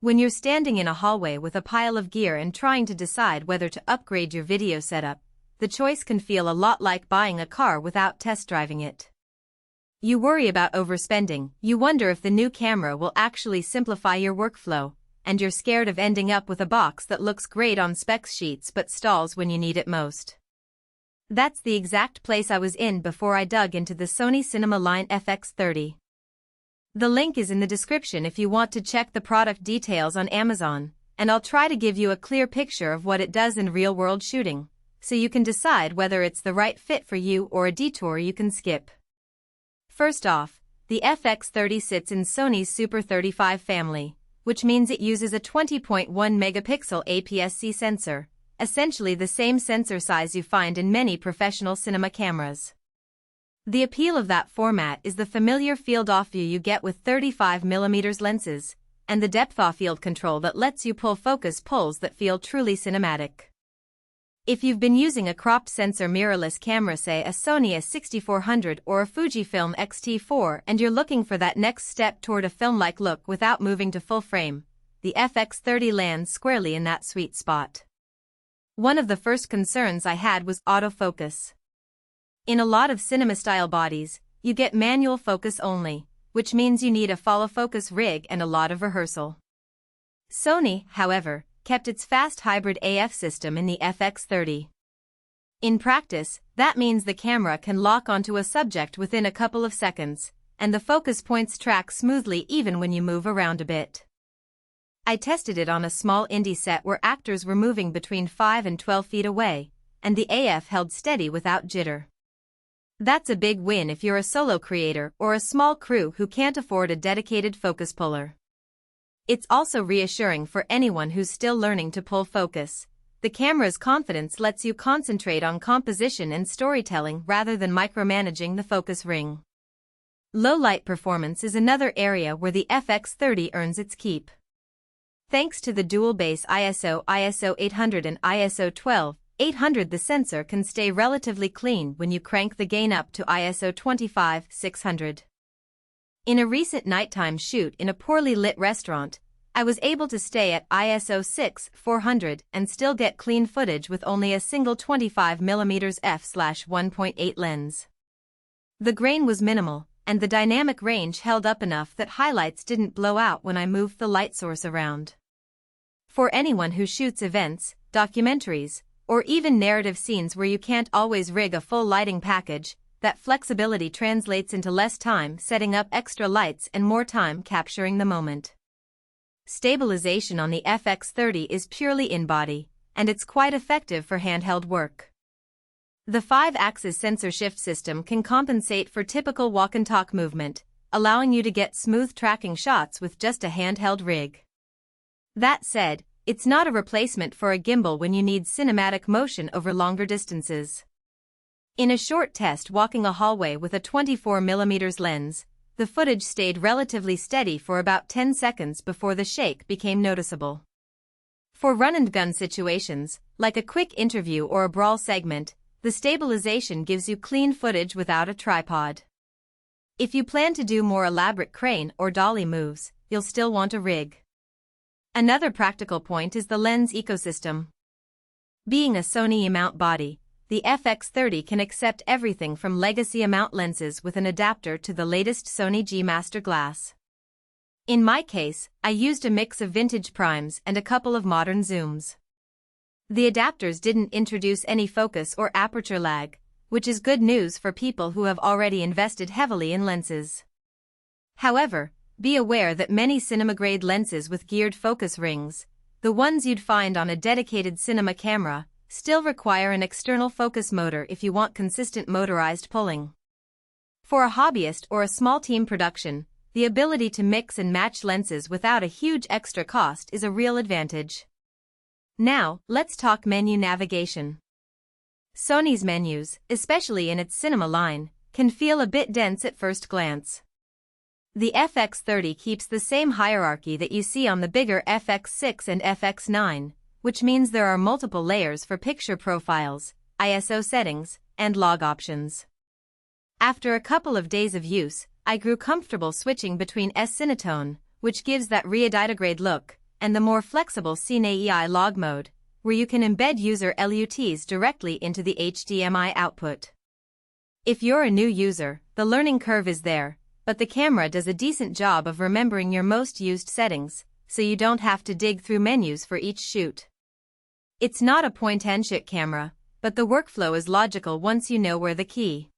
When you're standing in a hallway with a pile of gear and trying to decide whether to upgrade your video setup, the choice can feel a lot like buying a car without test driving it. You worry about overspending, you wonder if the new camera will actually simplify your workflow, and you're scared of ending up with a box that looks great on specs sheets but stalls when you need it most. That's the exact place I was in before I dug into the Sony Cinema line FX30. The link is in the description if you want to check the product details on Amazon, and I'll try to give you a clear picture of what it does in real-world shooting, so you can decide whether it's the right fit for you or a detour you can skip. First off, the FX30 sits in Sony's Super 35 family, which means it uses a 20.1 megapixel APS-C sensor, essentially the same sensor size you find in many professional cinema cameras. The appeal of that format is the familiar field-of view you get with 35mm lenses, and the depth-of-field control that lets you pull focus pulls that feel truly cinematic. If you've been using a cropped sensor mirrorless camera, say a Sony A6400 or a Fujifilm X-T4, and you're looking for that next step toward a film-like look without moving to full frame, the FX30 lands squarely in that sweet spot. One of the first concerns I had was autofocus. In a lot of cinema-style bodies, you get manual focus only, which means you need a follow-focus rig and a lot of rehearsal. Sony, however, kept its fast hybrid AF system in the FX30. In practice, that means the camera can lock onto a subject within a couple of seconds, and the focus points track smoothly even when you move around a bit. I tested it on a small indie set where actors were moving between 5 and 12 feet away, and the AF held steady without jitter. That's a big win if you're a solo creator or a small crew who can't afford a dedicated focus puller. It's also reassuring for anyone who's still learning to pull focus. The camera's confidence lets you concentrate on composition and storytelling rather than micromanaging the focus ring. Low light performance is another area where the FX30 earns its keep. Thanks to the dual base ISO 800 and ISO 12800, the sensor can stay relatively clean when you crank the gain up to ISO 25600. In a recent nighttime shoot in a poorly lit restaurant, I was able to stay at ISO 6400 and still get clean footage with only a single 25mm f/1.8 lens. The grain was minimal, and the dynamic range held up enough that highlights didn't blow out when I moved the light source around. For anyone who shoots events, documentaries, or even narrative scenes where you can't always rig a full lighting package, that flexibility translates into less time setting up extra lights and more time capturing the moment. Stabilization on the FX30 is purely in-body, and it's quite effective for handheld work. The 5-axis sensor shift system can compensate for typical walk-and-talk movement, allowing you to get smooth tracking shots with just a handheld rig. That said, it's not a replacement for a gimbal when you need cinematic motion over longer distances. In a short test walking a hallway with a 24mm lens, the footage stayed relatively steady for about 10 seconds before the shake became noticeable. For run-and-gun situations, like a quick interview or a brawl segment, the stabilization gives you clean footage without a tripod. If you plan to do more elaborate crane or dolly moves, you'll still want a rig. Another practical point is the lens ecosystem. Being a Sony E-mount body, the FX30 can accept everything from legacy E-mount lenses with an adapter to the latest Sony G Master glass. In my case, I used a mix of vintage primes and a couple of modern zooms. The adapters didn't introduce any focus or aperture lag, which is good news for people who have already invested heavily in lenses. However, be aware that many cinema-grade lenses with geared focus rings, the ones you'd find on a dedicated cinema camera, still require an external focus motor if you want consistent motorized pulling. For a hobbyist or a small team production, the ability to mix and match lenses without a huge extra cost is a real advantage. Now, let's talk menu navigation. Sony's menus, especially in its cinema line, can feel a bit dense at first glance. The FX30 keeps the same hierarchy that you see on the bigger FX6 and FX9, which means there are multiple layers for picture profiles, ISO settings, and log options. After a couple of days of use, I grew comfortable switching between S-Cinetone, which gives that reedited look, and the more flexible SONY log mode, where you can embed user LUTs directly into the HDMI output. If you're a new user, the learning curve is there, but the camera does a decent job of remembering your most used settings, so you don't have to dig through menus for each shoot. It's not a point-and-shoot camera, but the workflow is logical once you know where the key